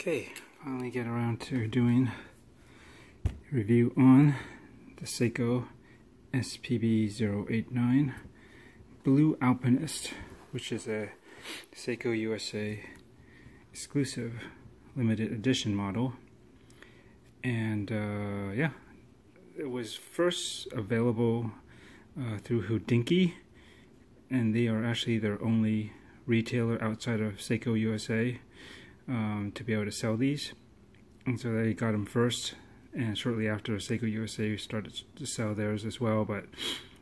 Okay, finally get around to doing a review on the Seiko SPB089 Blue Alpinist, which is a Seiko U.S.A. exclusive limited edition model. And yeah, it was first available through Hodinkee, and they are actually their only retailer outside of Seiko U.S.A. To be able to sell these. And so they got them first, and shortly after Seiko U.S.A. started to sell theirs as well, but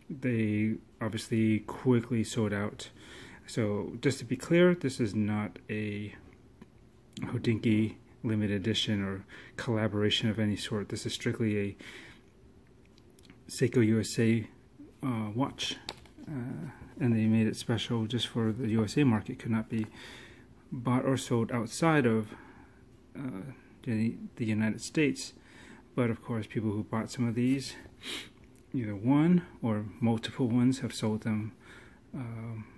they obviously quickly sold out. So just to be clear, this is not a Hodinkee limited edition or collaboration of any sort. This is strictly a Seiko USA watch, and they made it special just for the USA market. Could not be bought or sold outside of the United States. But of course, people who bought some of these, either one or multiple ones, have sold them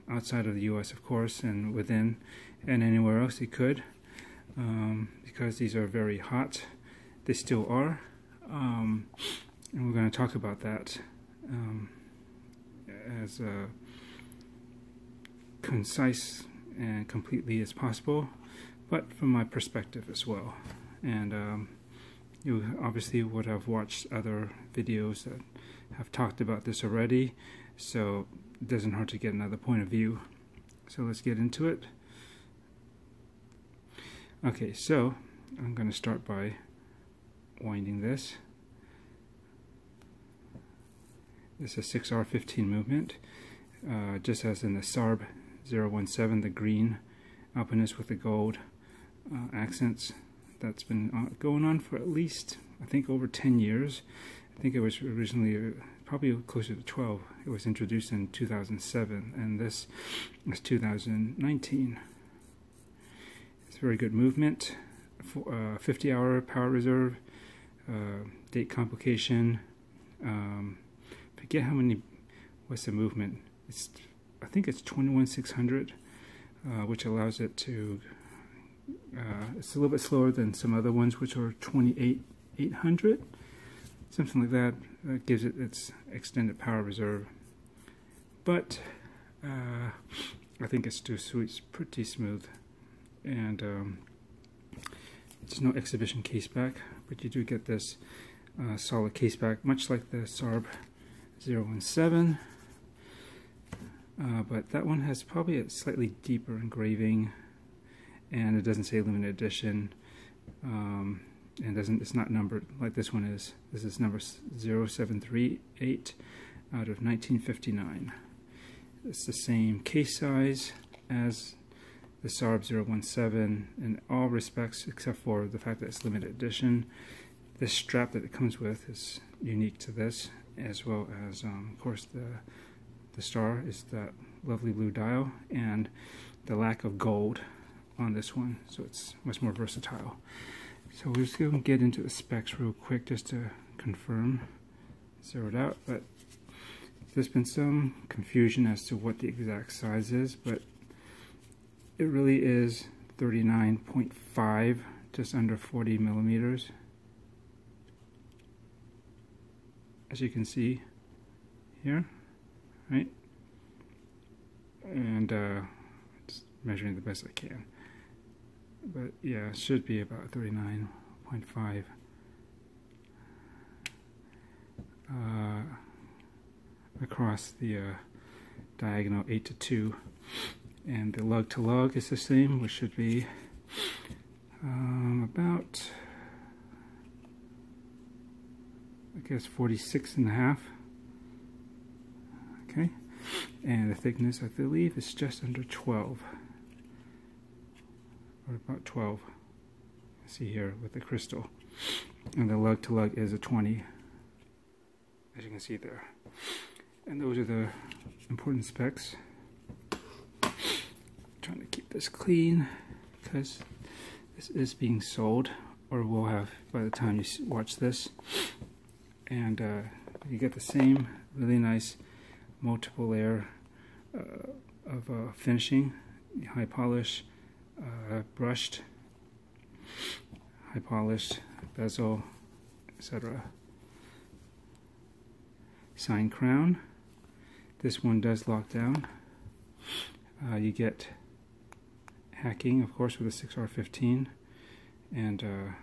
outside of the US, of course, and within and anywhere else they could, because these are very hot. They still are, and we're going to talk about that as concise and completely as possible, but from my perspective as well. And you obviously would have watched other videos that have talked about this already, so it doesn't hurt to get another point of view. So let's get into it. Okay, so I'm going to start by winding this. This is a 6R15 movement, just as in the SARB 017, the green Alpinist with the gold accents. That's been going on for at least, I think, over 10 years. I think it was originally probably closer to 12. It was introduced in 2007, and this is 2019. It's a very good movement. 50-hour power reserve, date complication. Forget how many. What's the movement? I think it's 21,600, which allows it to. It's a little bit slower than some other ones, which are 28,800, something like that. That gives it its extended power reserve. But I think it's too sweet. It's pretty smooth, and there's no exhibition case back, but you do get this solid case back, much like the SARB 017. But that one has probably a slightly deeper engraving, and it doesn't say limited edition, and it's not numbered like this one is. This is number 0738 out of 1959. It's the same case size as the SARB 017 in all respects, except for the fact that it's limited edition. This strap that it comes with is unique to this, as well as, of course, the star is that lovely blue dial, and the lack of gold on this one, so it's much more versatile. So we're just going to get into the specs real quick just to confirm, zero it out. But there's been some confusion as to what the exact size is, but it really is 39.5, just under 40 millimeters, as you can see here. Right, and just measuring the best I can, but yeah, it should be about 39.5 across the diagonal 8 to 2, and the lug to lug is the same, which should be about, I guess, 46.5. Okay, and the thickness, I believe, is just under 12, or about 12. See here with the crystal, and the lug to lug is a 20, as you can see there. And those are the important specs. Trying to keep this clean because this is being sold, or will have by the time you watch this. And you get the same really nice multiple layer of finishing, high polish, brushed, high polished bezel, etc. Sign crown. This one does lock down. You get hacking, of course, with a 6R15, and I'm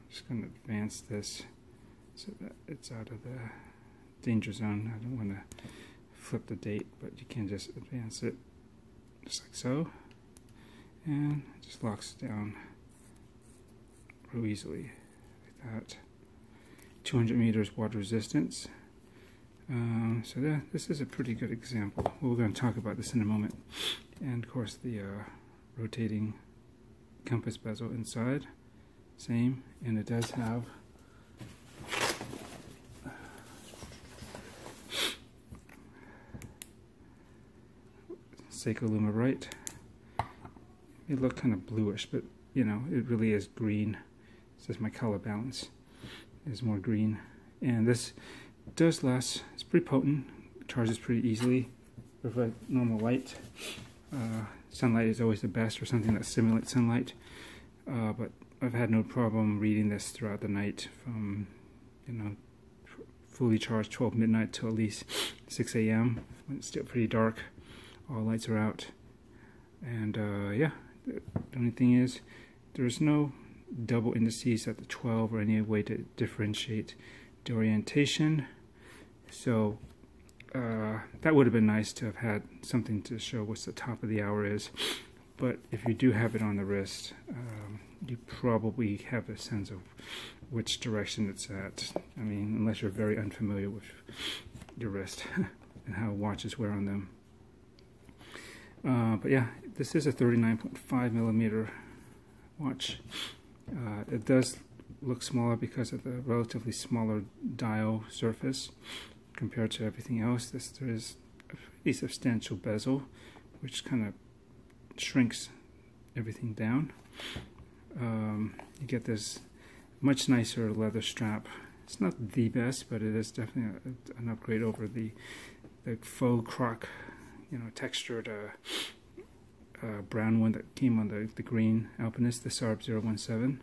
just going to advance this so that it's out of the danger zone. I don't want to flip the date, but you can just advance it just like so, and it just locks down real easily like that. 200 meters water resistance. So this is a pretty good example. We're going to talk about this in a moment. And of course the rotating compass bezel inside, same, and it does have Seiko Luma Bright. It looked kind of bluish, but you know, it really is green. It's just my color balance is more green. And this does last, it's pretty potent, charges pretty easily with a normal light. Sunlight is always the best, or something that simulates sunlight. But I've had no problem reading this throughout the night, from, you know, fully charged 12 midnight to at least 6 a.m. when it's still pretty dark. All lights are out. And yeah, the only thing is there's no double indices at the 12 or any way to differentiate the orientation. So that would have been nice to have had something to show what the top of the hour is. But if you do have it on the wrist, you probably have a sense of which direction it's at. I mean, unless you're very unfamiliar with your wrist and how watches wear on them. But yeah, this is a 39.5 millimeter watch. It does look smaller because of the relatively smaller dial surface compared to everything else. There is a pretty substantial bezel, which kind of shrinks everything down. You get this much nicer leather strap. It's not the best, but it is definitely an upgrade over the faux croc, you know, textured brown one that came on the green Alpinist, the SPB089.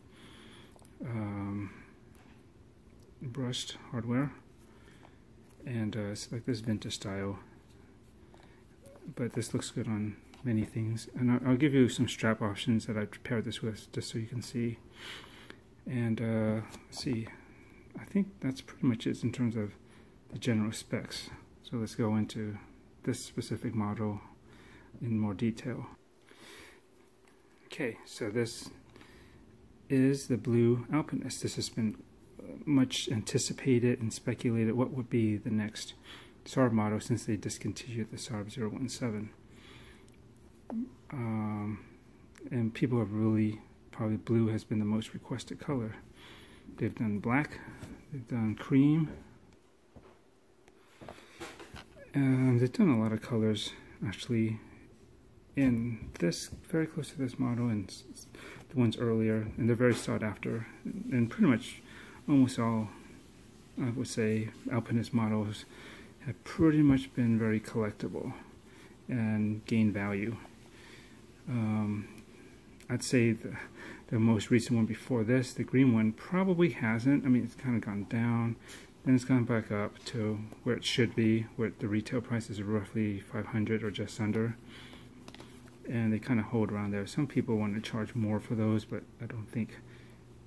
Brushed hardware, and it's like this vintage style, but this looks good on many things. And I'll give you some strap options that I prepared this with, just so you can see. And let's see, I think that's pretty much it in terms of the general specs. So let's go into this specific model in more detail. Okay, so this is the blue Alpinist. This has been much anticipated and speculated what would be the next SARB model since they discontinued the SPB089. And people have really, probably blue has been the most requested color. They've done black, they've done cream, and they've done a lot of colors actually in this, very close to this model, and the ones earlier, and they're very sought after. And pretty much almost all, I would say, Alpinist models have pretty much been very collectible and gain value. I'd say the most recent one before this, the green one, probably hasn't. I mean, it's kind of gone down, then it's gone back up to where it should be, where the retail price is roughly $500 or just under. And they kind of hold around there. Some people want to charge more for those, but I don't think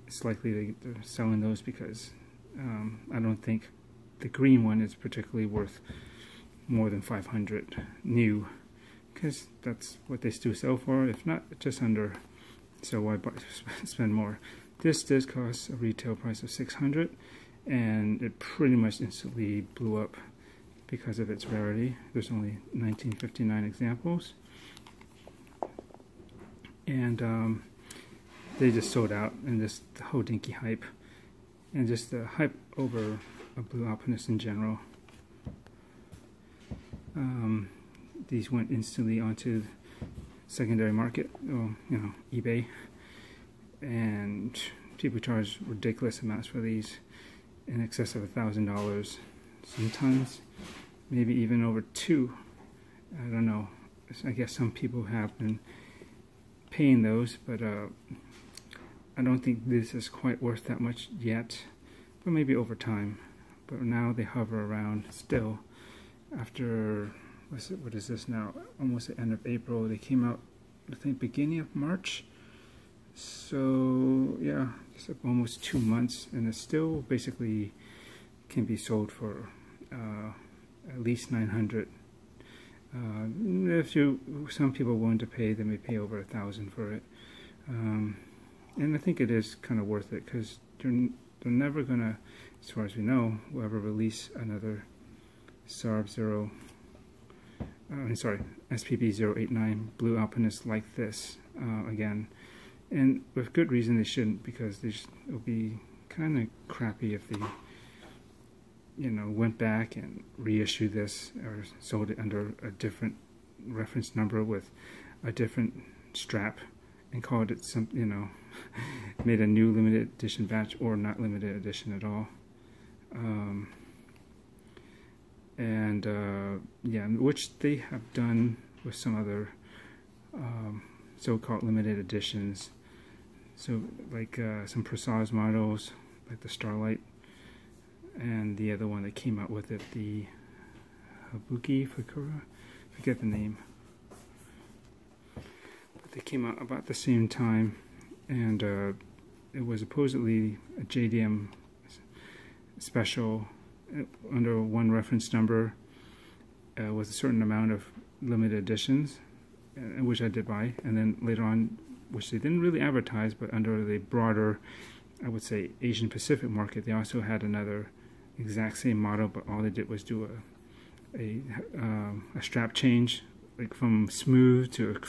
it's likely they're selling those, because I don't think the green one is particularly worth more than $500 new, because that's what they still sell for, if not just under. So why spend more? This does cost a retail price of $600, and it pretty much instantly blew up because of its rarity. There's only 1959 examples. And they just sold out, and this the Hodinkee hype, and just the hype over a blue Alpinist in general. These went instantly onto secondary market, or you know, eBay, and people charge ridiculous amounts for these, in excess of $1,000, sometimes maybe even over $2,000. I don't know. I guess some people have been paying those, but I don't think this is quite worth that much yet, but maybe over time. But now they hover around still. After, what is this now? Almost the end of April. They came out, I think, beginning of March. So yeah, it's almost 2 months, and it still basically can be sold for at least $900. Some people are willing to pay, they may pay over $1,000 for it. And I think it is kind of worth it, because they're never gonna, as far as we know, will ever release another SPB089 Blue Alpinist like this again. And with good reason they shouldn't, because it would be kind of crappy if they, went back and reissued this or sold it under a different reference number with a different strap and called it made a new limited edition batch or not limited edition at all. Yeah, which they have done with some other so-called limited editions. So like some Presage models, like the Starlight, and the other one that came out with it, the Hodinkee, forget the name. But they came out about the same time, and it was supposedly a JDM special under one reference number with a certain amount of limited editions, which I did buy, and then later on, which they didn't really advertise, but under the broader, I would say, Asian Pacific market, they also had another exact same model, but all they did was do a strap change, like from smooth to a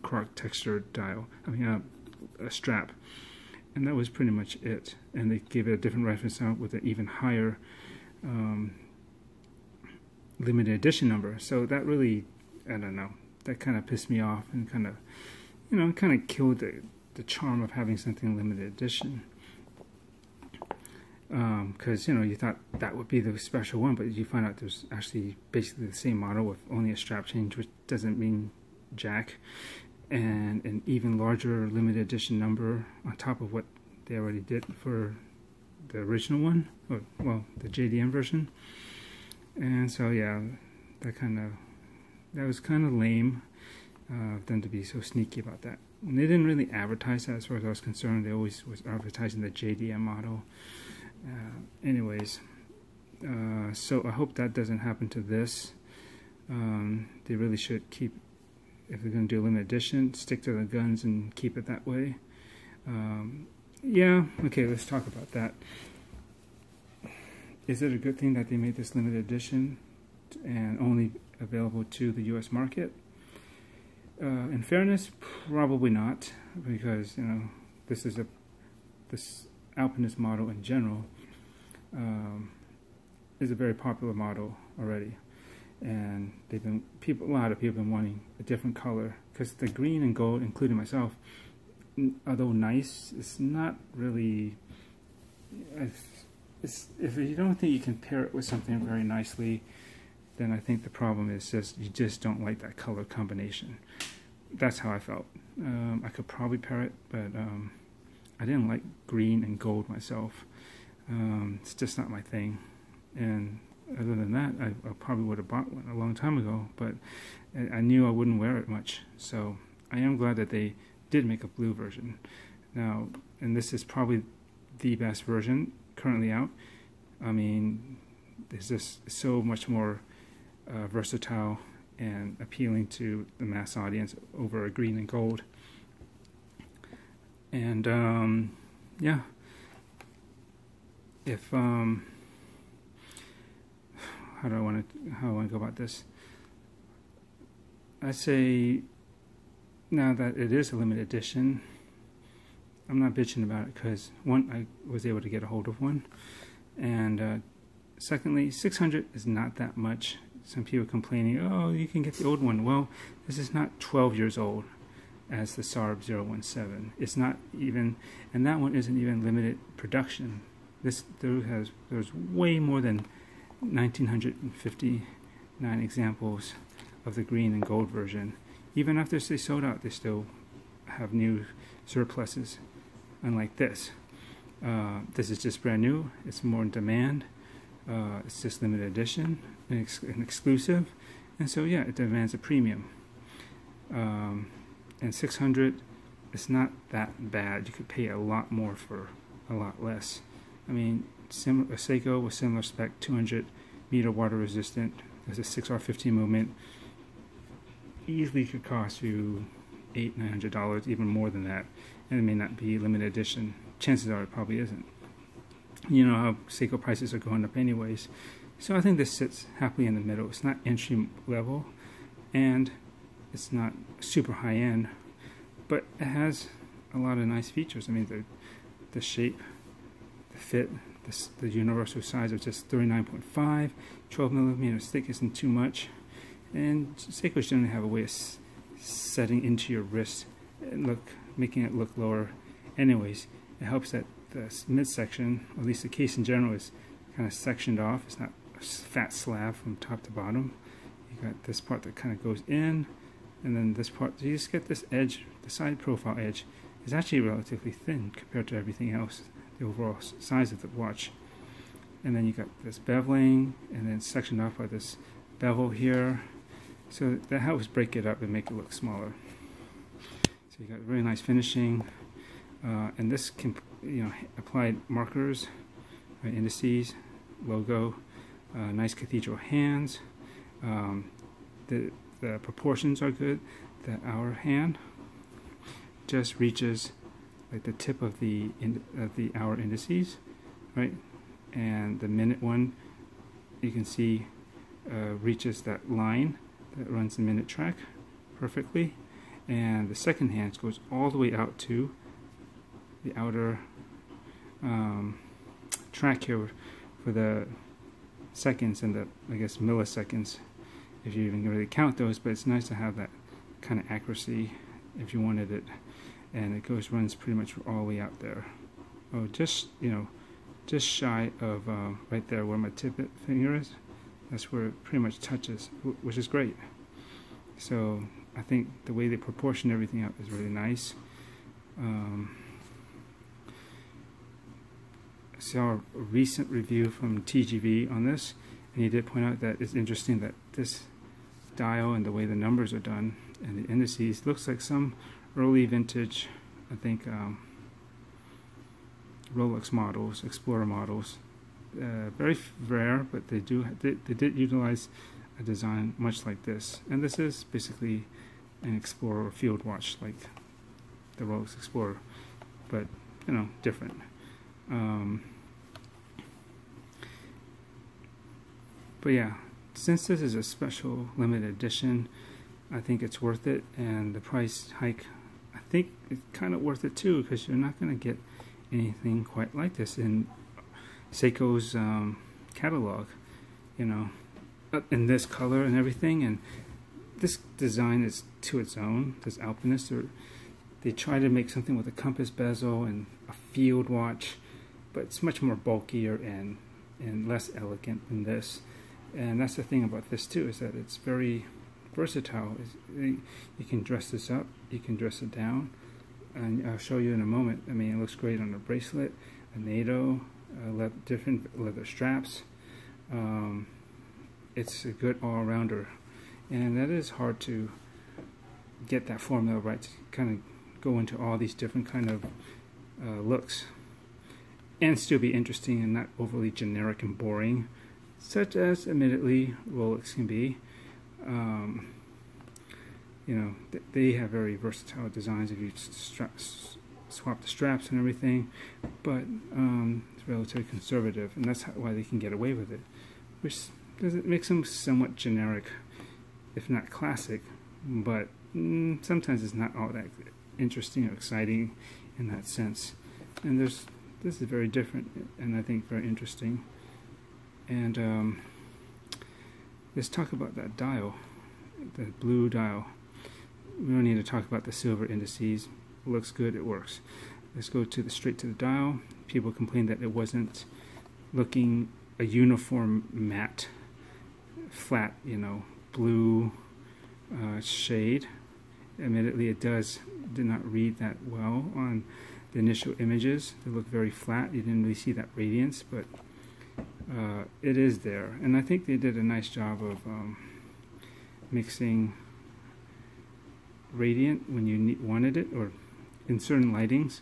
cork textured dial. A strap, and that was pretty much it. And they gave it a different reference out with an even higher limited edition number. So that really, I don't know, that kind of pissed me off and kind of, killed the charm of having something limited edition. Because you thought that would be the special one, but you find out there's actually basically the same model with only a strap change, which doesn't mean jack, and an even larger limited edition number on top of what they already did for the original one, or well, the JDM version. And so yeah, that was kind of lame of them to be so sneaky about that. And they didn't really advertise that, as far as I was concerned. They always was advertising the JDM model. Anyways, so I hope that doesn't happen to this. They really should keep, if they're going to do a limited edition, stick to the guns and keep it that way. Yeah, okay, let's talk about that. Is it a good thing that they made this limited edition and only available to the US market? In fairness, probably not, because this Alpinist model in general is a very popular model already, and a lot of people have been wanting a different color, because the green and gold, including myself, although nice, it's not really. If you don't think you can pair it with something very nicely, then I think the problem is just you just don't like that color combination. That's how I felt. I could probably pair it, but I didn't like green and gold myself. It's just not my thing. And other than that, I probably would have bought one a long time ago, but I knew I wouldn't wear it much. So I am glad that they did make a blue version. Now, and this is probably the best version currently out. I mean, it's just so much more versatile and appealing to the mass audience over a green and gold. And yeah, if how I want to go about this? I say now that it is a limited edition, I'm not bitching about it, because one, I was able to get a hold of one, and secondly, $600 is not that much. Some people complaining, oh, you can get the old one. Well, this is not 12 years old as the SARB 017. It's not even, and that one isn't even limited production. There's way more than 1,959 examples of the green and gold version. Even after they sold out, they still have new surpluses. unlike this. This is just brand new. It's more in demand. It's just limited edition and exclusive, and so yeah, it demands a premium. And 600, it's not that bad. You could pay a lot more for a lot less. I mean, a Seiko with similar spec, 200 meter water resistant. There's a 6R15 movement. Easily could cost you $800-900, even more than that, and it may not be limited edition. Chances are it probably isn't. You know how Seiko prices are going up anyways. So I think this sits happily in the middle. It's not entry level, and it's not super high end, but it has a lot of nice features. I mean, the shape, the fit, the universal size of just 39.5, 12 millimeters thick isn't too much, and Seikos generally have a way of setting into your wrist and making it look lower. Anyways, it helps that the midsection, or at least the case in general, is kind of sectioned off. It's not a fat slab from top to bottom. You got this part that kind of goes in, and then this part, you just get this edge, the side profile edge is actually relatively thin compared to everything else, the overall size of the watch. And then you got this beveling, and then sectioned off by this bevel here. So that helps break it up and make it look smaller. So you got really nice finishing, and this can, applied markers, indices, logo, nice cathedral hands. The proportions are good. The hour hand just reaches like the tip of the hour indices, right? And the minute one, you can see, reaches that line that runs the minute track perfectly. And the second hand goes all the way out to the outer track here for the seconds and the, I guess, milliseconds, if you even really count those. But it's nice to have that kind of accuracy if you wanted it. And it runs pretty much all the way out there. Oh, just shy of right there where my tip finger is. That's where it pretty much touches, which is great. So I think the way they proportion everything up is really nice. I saw a recent review from TGV on this, and he did point out that it's interesting that this dial and the way the numbers are done and the indices looks like some early vintage, I think, Rolex models, Explorer models. Very rare, but they did utilize a design much like this. And this is basically an Explorer field watch, like the Rolex Explorer, but different. But yeah, since this is a special limited edition, I think it's worth it, and the price hike, I think it's kind of worth it too, because you're not going to get anything quite like this in Seiko's catalog, in this color and everything. And this design is to its own. This Alpinist, they try to make something with a compass bezel and a field watch, but it's much more bulkier and less elegant than this. And that's the thing about this too, is that it's very versatile. You can dress this up, you can dress it down, and I'll show you in a moment. I mean, it looks great on a bracelet, a NATO, different leather straps. It's a good all-rounder, and that is hard to get that formula right, to kind of go into all these different kind of looks and still be interesting and not overly generic and boring, such as admittedly Rolex can be. They have very versatile designs if you swap the straps and everything, but it's relatively conservative, and that's why they can get away with it, which makes them somewhat generic, if not classic, but sometimes it's not all that interesting or exciting in that sense. And this is very different, and I think very interesting. And let's talk about that dial, the blue dial. We don't need to talk about the silver indices. It looks good, it works. Let's go straight to the dial. People complained that it wasn't looking a uniform matte, flat, blue shade. Admittedly, it did not read that well on the initial images. They look very flat. You didn't really see that radiance, but it is there. And I think they did a nice job of mixing radiant when you wanted it, or in certain lightings.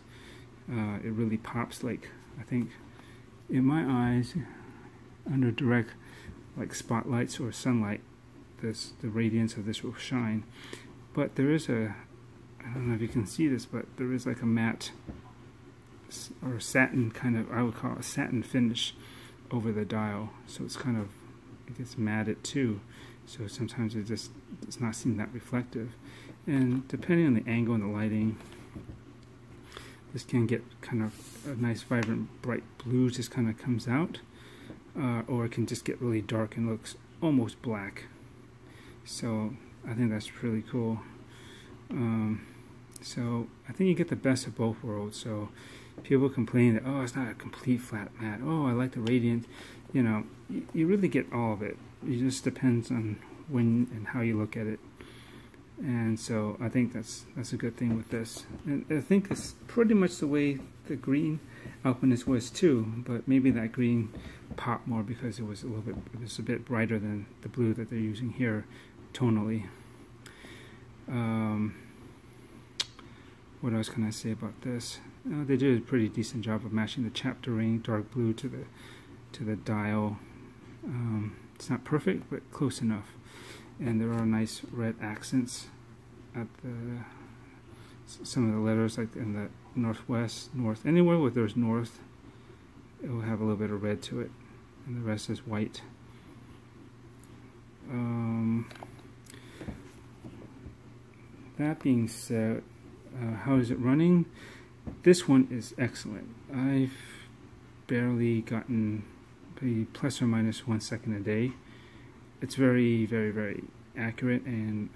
It really pops. Like, I think in my eyes, under direct like spotlights or sunlight, the radiance of this will shine. But there is I don't know if you can see this, but there is like a matte or satin kind of, I would call it a satin finish over the dial. So it's kind of, it gets matted too. So sometimes it's not seem that reflective. And depending on the angle and the lighting, this can get kind of a nice vibrant bright blue just kind of comes out, or it can just get really dark and looks almost black. So I think that's really cool. So I think you get the best of both worlds. So people complain that, oh, it's not a complete flat matte, oh, I like the radiant, you know, you really get all of it. It just depends on when and how you look at it. And so I think that's a good thing with this. And I think it's pretty much the way the green Alpinist was too, but maybe that green popped more because it was a bit brighter than the blue that they're using here tonally. What else can I say about this? They did a pretty decent job of matching the chapter ring dark blue to the dial. It's not perfect, but close enough. And there are nice red accents at some of the letters, like in the northwest, north, anywhere where there's north, it will have a little bit of red to it, and the rest is white. That being said, how is it running? This one is excellent. I've barely gotten maybe plus or minus 1 second a day. It's very, very, very accurate and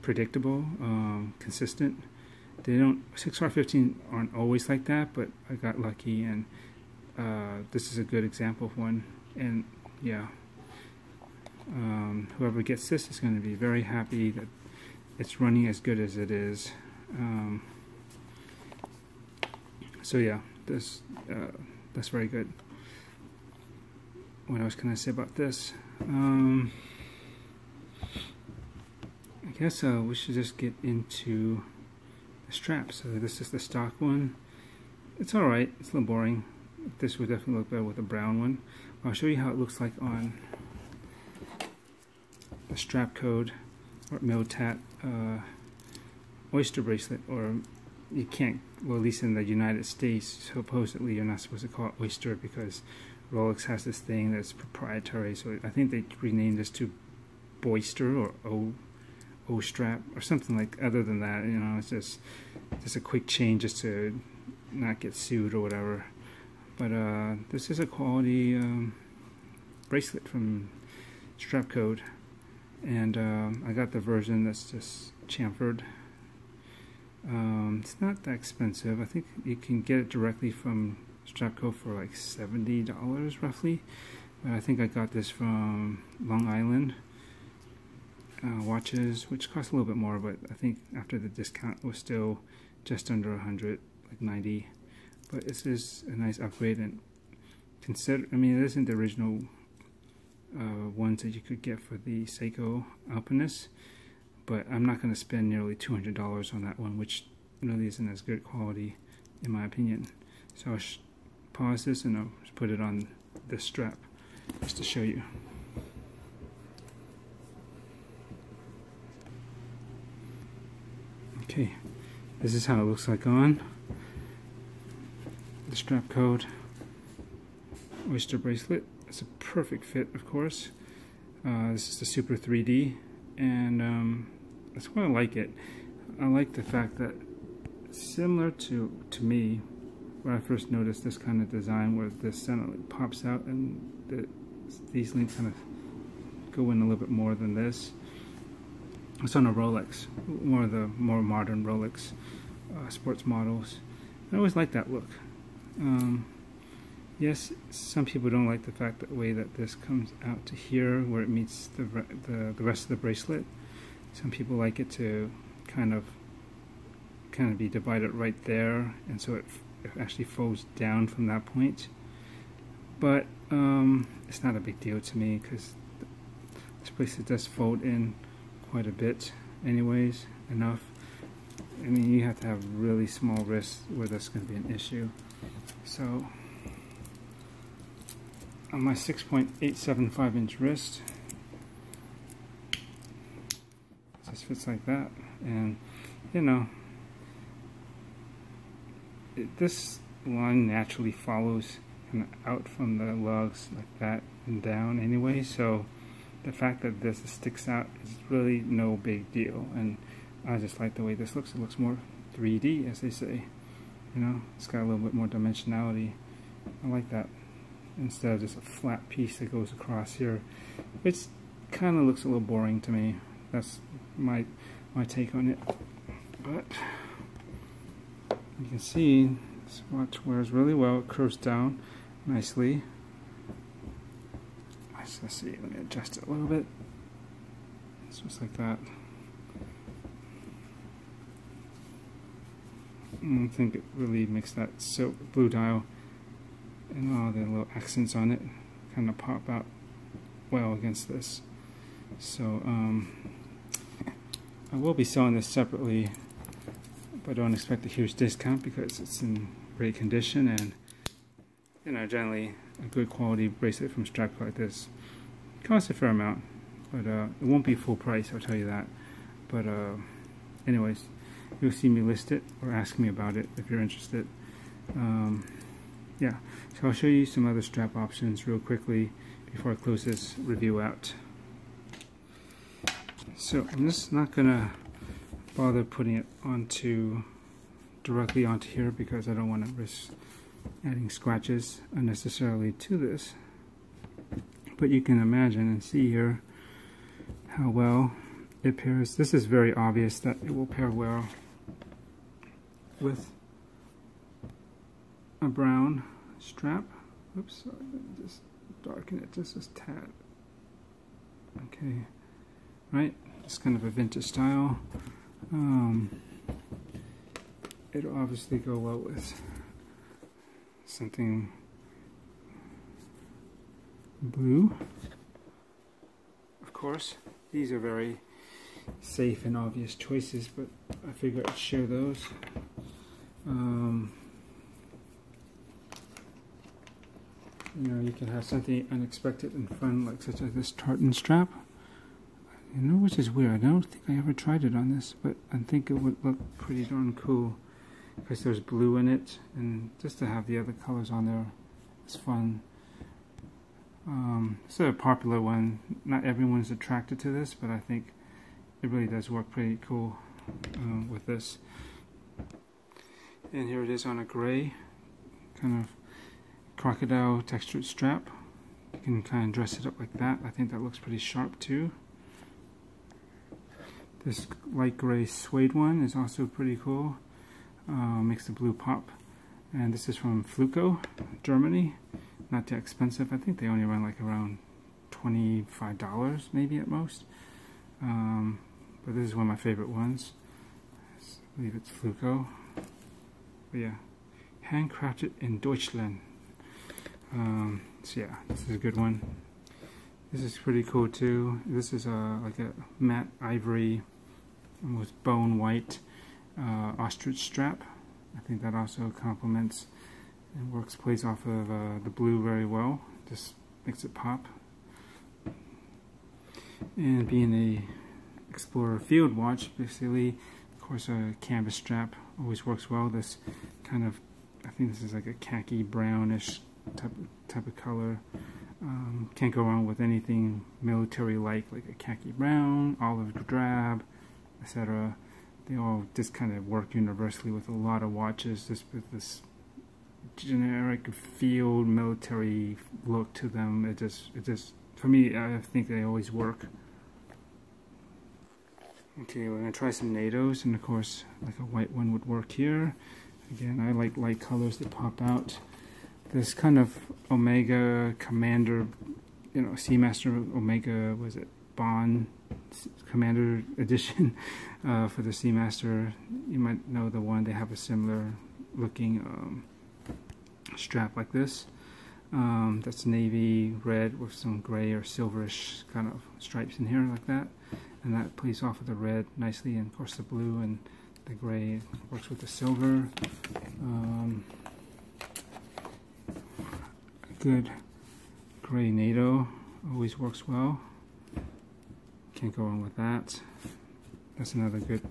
predictable, consistent. They don't, 6R15 aren't always like that, but I got lucky, and this is a good example of one. And yeah, whoever gets this is going to be very happy that it's running as good as it is. So yeah, that's very good. What else can I say about this? I guess we should just get into the straps. So this is the stock one. It's alright, it's a little boring. This would definitely look better with a brown one. I'll show you how it looks like on the strap code or Miltat Oyster bracelet, or you can't, well, at least in the United States, supposedly you're not supposed to call it Oyster because Rolex has this thing that's proprietary. So I think they renamed this to Oyster or O strap or something like. Other than that, you know, it's just a quick change just to not get sued or whatever. But this is a quality bracelet from Strap Code, and I got the version that's just chamfered. It's not that expensive. I think you can get it directly from Strapco for like $70 roughly, but I think I got this from Long Island Watches, which cost a little bit more, but I think after the discount it was still just under 100, like 90. But this is a nice upgrade, and consider, I mean, it isn't the original ones that you could get for the Seiko Alpinist, but I'm not going to spend nearly $200 on that one, which really isn't as good quality in my opinion. So I'll pause this and I'll just put it on this strap just to show you. Okay, this is how it looks like on the Strap Code Oyster bracelet. It's a perfect fit, of course. This is the Super 3D, and that's why I like it. I like the fact that, similar to me, when I first noticed this kind of design where this center pops out and these links kind of go in a little bit more than this. It's on a Rolex, more of the more modern Rolex sports models. I always like that look. Yes, some people don't like the fact that way that this comes out to here where it meets the rest of the bracelet. Some people like it to kind of kind of be divided right there, and so it actually folds down from that point. But it's not a big deal to me because this bracelet does fold in quite a bit anyways, enough. I mean, you have to have really small wrists where that's going to be an issue. So on my 6.875 inch wrist, it just fits like that. And you know, this line naturally follows kind of out from the lugs like that and down anyway, so the fact that this sticks out is really no big deal, and I just like the way this looks. It looks more 3D, as they say. You know, it's got a little bit more dimensionality. I like that, instead of just a flat piece that goes across here, which kind of looks a little boring to me. That's my take on it. But you can see this watch wears really well. It curves down nicely. Let's see, let me adjust it a little bit. It's just like that. I think it really makes that silk blue dial and all the little accents on it kind of pop out well against this. So I will be selling this separately, but don't expect a huge discount because it's in great condition, and you know, generally a good quality bracelet from Strap like this costs a fair amount, but it won't be full price, I'll tell you that. But anyways, you'll see me list it or ask me about it if you're interested. Yeah, so I'll show you some other strap options real quickly before I close this review out. So I'm just not gonna bother putting it directly onto here because I don't want to risk adding scratches unnecessarily to this. But you can imagine and see here how well it pairs. This is very obvious that it will pair well with a brown strap. Oops, sorry, let me just darken it just a tad. Okay, right, it's kind of a vintage style. It'll obviously go well with something blue. Of course, these are very safe and obvious choices, but I figured I'd share those. You know, you can have something unexpected and fun, like such as this tartan strap. You know, which is weird. I don't think I ever tried it on this, but I think it would look pretty darn cool because there's blue in it, and just to have the other colors on there is fun. It's a popular one. Not everyone's attracted to this, but I think it really does work pretty cool with this. And here it is on a gray kind of crocodile textured strap. You can kind of dress it up like that. I think that looks pretty sharp too. This light gray suede one is also pretty cool. Makes the blue pop. And this is from Fluco, Germany. Not too expensive. I think they only run like around $25 maybe at most. But this is one of my favorite ones. I believe it's Fluco. But yeah, handcrafted in Deutschland. So yeah, this is a good one. This is pretty cool too. This is like a matte ivory, almost bone white ostrich strap. I think that also complements and plays off of the blue very well. Just makes it pop. And being a Explorer field watch, basically, of course, a canvas strap always works well. This kind of, I think this is like a khaki brownish type of color. Can't go wrong with anything military-like a khaki brown, olive drab, etc. They all just kind of work universally with a lot of watches, just with this generic field military look to them. It just for me, I think they always work. Okay, we're gonna try some NATOs, and of course, like a white one would work here. Again, I like light colors that pop out. This kind of Omega Commander, you know, Seamaster Omega, was it Bond Commander edition for the Seamaster. You might know the one. They have a similar looking strap like this. That's navy red with some gray or silverish kind of stripes in here like that, and that plays off of the red nicely, and of course the blue and the gray works with the silver. Good gray NATO always works well. Can't go wrong with that. That's another good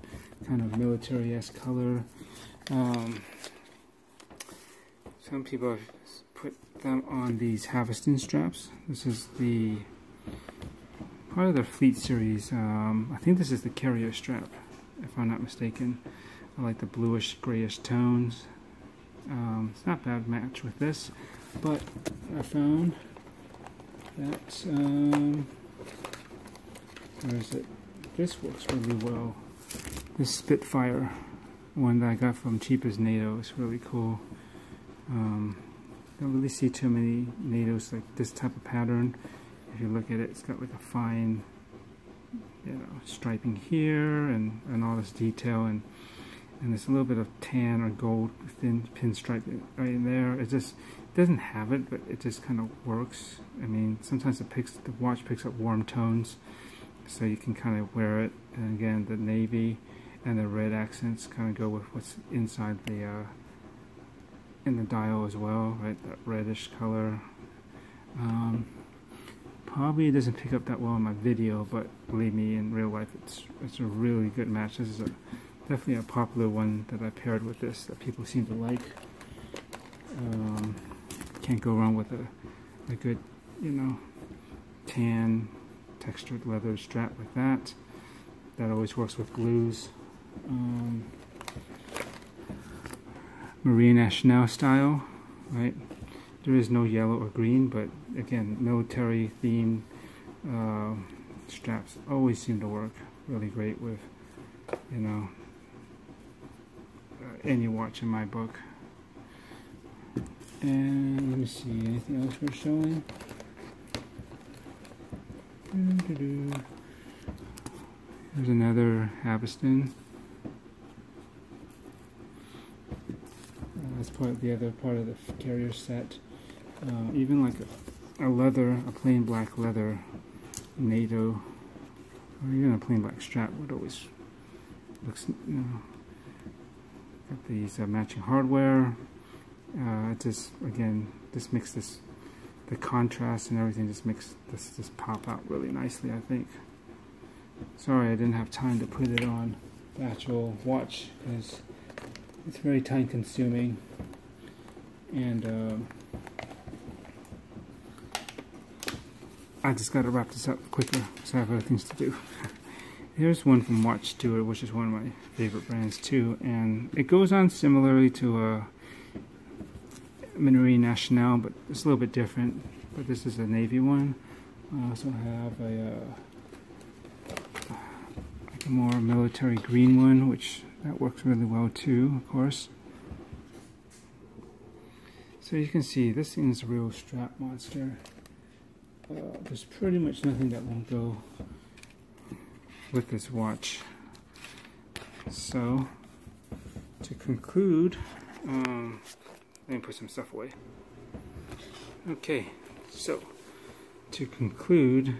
kind of military-esque color. Some people have put them on these Aston Straps. This is the part of their Fleet series. I think this is the carrier strap, if I'm not mistaken. I like the bluish grayish tones. It's not a bad match with this, but I found that where is it? This works really well. This Spitfire one that I got from Cheapest NATO is really cool. Don't really see too many NATOs like this type of pattern. If you look at it, it's got like a fine, you know, striping here and all this detail, and there's a little bit of tan or gold thin pinstripe right in there. It just doesn't have it, but it just kind of works. I mean, sometimes the watch picks up warm tones, so you can kind of wear it. And again, the navy and the red accents kind of go with what's inside the in the dial as well, right? That reddish color. Probably doesn't pick up that well in my video, but believe me, in real life, it's a really good match. This is definitely a popular one that I paired with this that people seem to like. Can't go wrong with a good, you know, tan textured leather strap like that. That always works with blues. Marine Nationale style, right? There is no yellow or green, but again, military themed straps always seem to work really great with, you know, any watch in my book. And let me see, anything else we're showing? There's another Aston. That's the other part of the carrier set. Even like a plain black leather NATO, or even a plain black strap would always looks, you know, got these matching hardware. It just, again, this makes the contrast and everything just makes this pop out really nicely, I think. Sorry I didn't have time to put it on the actual watch because it's very time consuming, and I just got to wrap this up quicker because I have other things to do. Here's one from Watch Stewart, which is one of my favorite brands too, and it goes on similarly to a Marine Nationale, but it's a little bit different. But this is a navy one. I also have like a more military green one, which that works really well too, of course. So you can see this thing is a real strap monster. There's pretty much nothing that won't go with this watch. So to conclude, let me put some stuff away. Okay, so to conclude,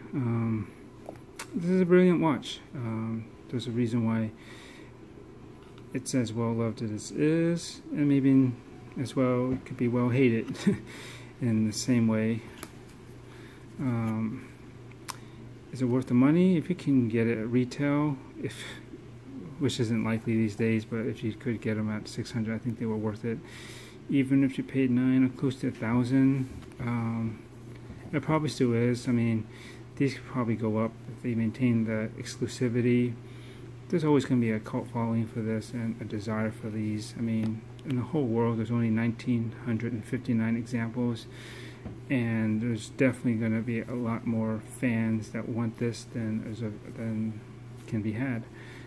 this is a brilliant watch. There's a reason why it's as well loved as it is, and maybe as well it could be well hated in the same way. Is it worth the money? If you can get it at retail, which isn't likely these days, but if you could get them at $600, I think they were worth it. Even if you paid $900 or close to $1,000, it probably still is. I mean, these could probably go up if they maintain the exclusivity. There's always going to be a cult following for this and a desire for these. I mean, in the whole world, there's only 1,959 examples, and there's definitely going to be a lot more fans that want this than can be had.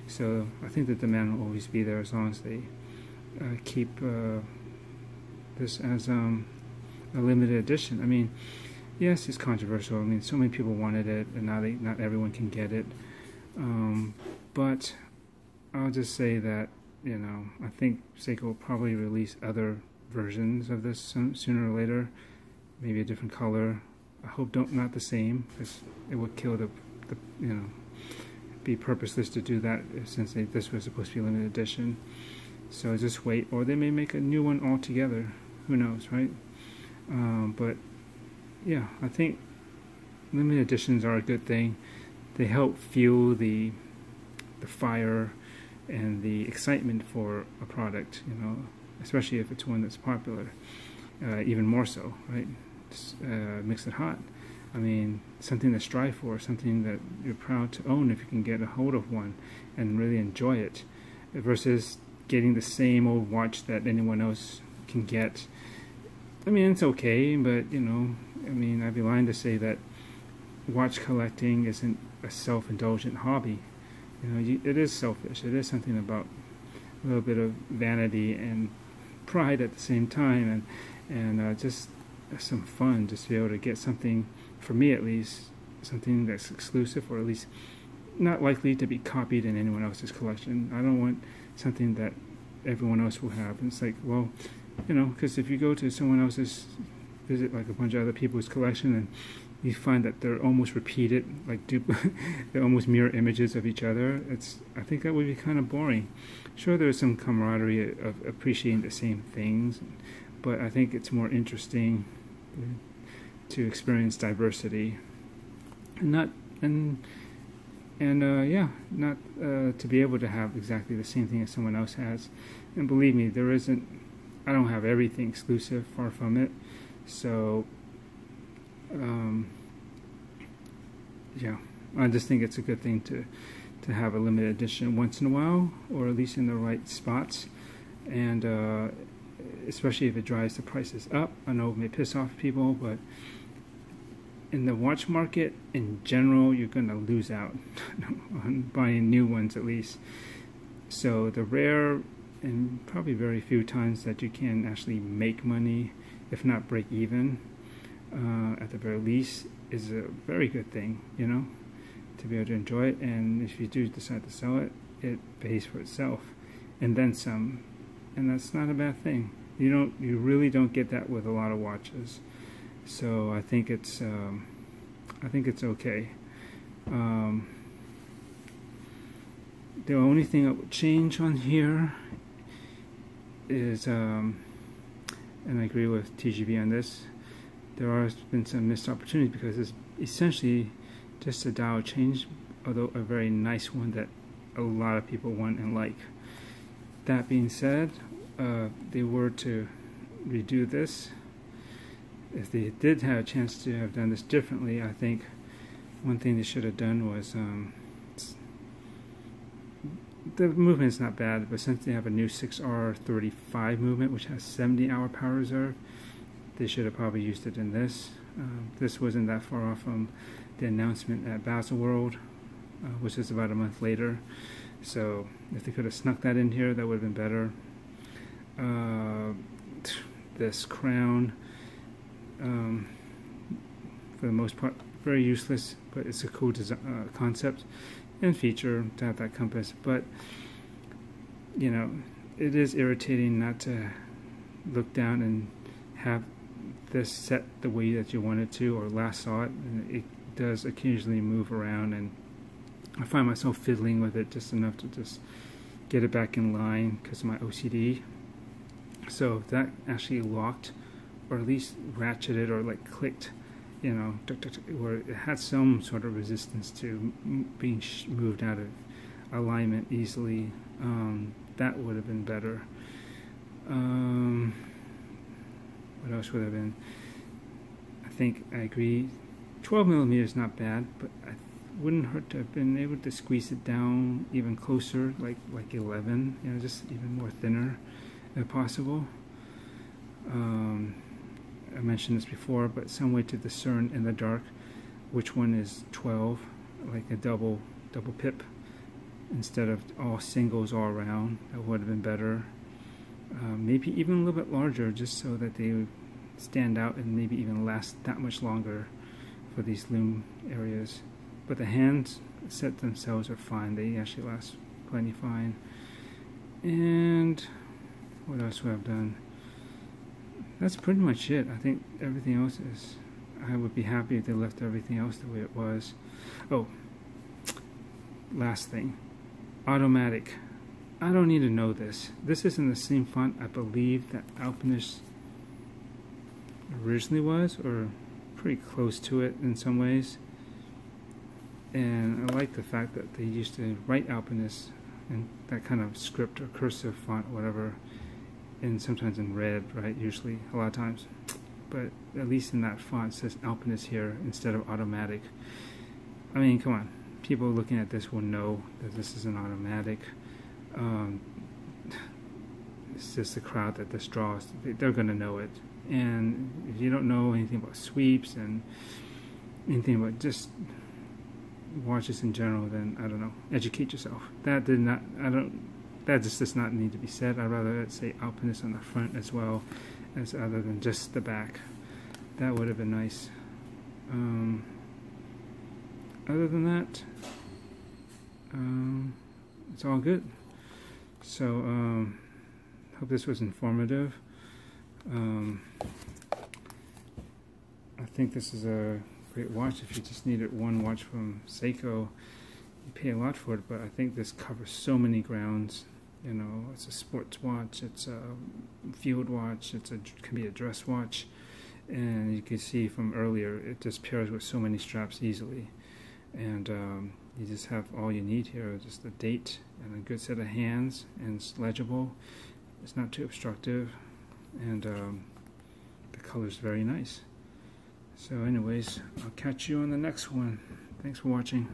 So I think the demand will always be there as long as they keep this as a limited edition. I mean, yes, it's controversial. I mean, so many people wanted it, and now not everyone can get it. But I'll just say that, you know, I think Seiko will probably release other versions of this sooner or later, maybe a different color. I hope not the same, because it would kill the you know, be purposeless to do that since this was supposed to be limited edition. So just wait, or they may make a new one altogether. Who knows, right? But yeah, I think limited editions are a good thing. They help fuel the fire and the excitement for a product, you know, especially if it's one that's popular, even more so, right? Makes it hot. I mean, something to strive for, something that you're proud to own if you can get a hold of one and really enjoy it, versus getting the same old watch that anyone else can get. I mean, it's okay, but, you know, I mean, I'd be lying to say that watch collecting isn't a self-indulgent hobby. You know, it is selfish. It is something about a little bit of vanity and pride at the same time, and just some fun, just to be able to get something, for me at least, something that's exclusive, or at least not likely to be copied in anyone else's collection. I don't want something that everyone else will have. And it's like, well, you know, because if you go to someone else's, visit like a bunch of other people's collection, and you find that they're almost repeated, like they're almost mirror images of each other. I think that would be kind of boring. Sure, there's some camaraderie of appreciating the same things, but I think it's more interesting to experience diversity, not to be able to have exactly the same thing as someone else has. And believe me, I don't have everything exclusive, far from it. So yeah, I just think it's a good thing to have a limited edition once in a while, or at least in the right spots, and especially if it drives the prices up. I know it may piss off people, but in the watch market in general, you're going to lose out on buying new ones, at least. So the rare and probably very few times that you can actually make money, if not break even, at the very least, is a very good thing, you know, to be able to enjoy it. And if you do decide to sell it, it pays for itself and then some, and that's not a bad thing. You really don't get that with a lot of watches. So I think it's okay. The only thing that would change on here is, and I agree with TGV on this, there has been some missed opportunities, because it's essentially just a dial change, although a very nice one that a lot of people want and like. That being said, they were to redo this. If they did have a chance to have done this differently, I think one thing they should have done was, the movement is not bad, but since they have a new 6R35 movement, which has 70-hour power reserve, they should have probably used it in this. This wasn't that far off from the announcement at Baselworld, which is about a month later. So if they could have snuck that in here, that would have been better. This crown, for the most part, very useless, but it's a cool concept and feature to have that compass. But, you know, it is irritating not to look down and have this set the way that you want it to, or last saw it, and it does occasionally move around, and I find myself fiddling with it just enough to just get it back in line because of my OCD. So if that actually locked, or at least ratcheted or like clicked, you know, where it had some sort of resistance to being moved out of alignment easily, that would have been better. What else would have been? I think I agree. 12mm is not bad, but I wouldn't hurt to have been able to squeeze it down even closer, like 11. You know, just even more thinner, if possible. I mentioned this before, but some way to discern in the dark which one is 12, like a double pip, instead of all singles all around. That would have been better. Maybe even a little bit larger, just so that they would stand out and maybe even last that much longer for these loom areas. But the hands set themselves are fine. They actually last plenty fine. And what else would I have done? That's pretty much it. I think everything else is, I would be happy if they left everything else the way it was. Oh, last thing, automatic. I don't need to know this. This is in the same font I believe that Alpinist originally was, or pretty close to it in some ways. And I like the fact that they used to write Alpinist in that kind of script or cursive font, whatever, and sometimes in red, right? Usually, a lot of times. But at least in that font it says Alpinist here instead of automatic. I mean, come on. People looking at this will know that this is an automatic. It's just the crowd that this draws. They're going to know it. And if you don't know anything about sweeps and anything about just watches in general, then I don't know. Educate yourself. That just does not need to be said. I'd rather it say Alpinist on the front as well as other than just the back. That would have been nice. Other than that, it's all good. So hope this was informative. I think this is a great watch if you just needed one watch from Seiko. You pay a lot for it, but I think this covers so many grounds. You know, it's a sports watch, it's a field watch, can be a dress watch, and you can see from earlier it just pairs with so many straps easily. And you just have all you need here, just a date and a good set of hands, and it's legible. It's not too obstructive, and the color's very nice. So anyways, I'll catch you on the next one. Thanks for watching.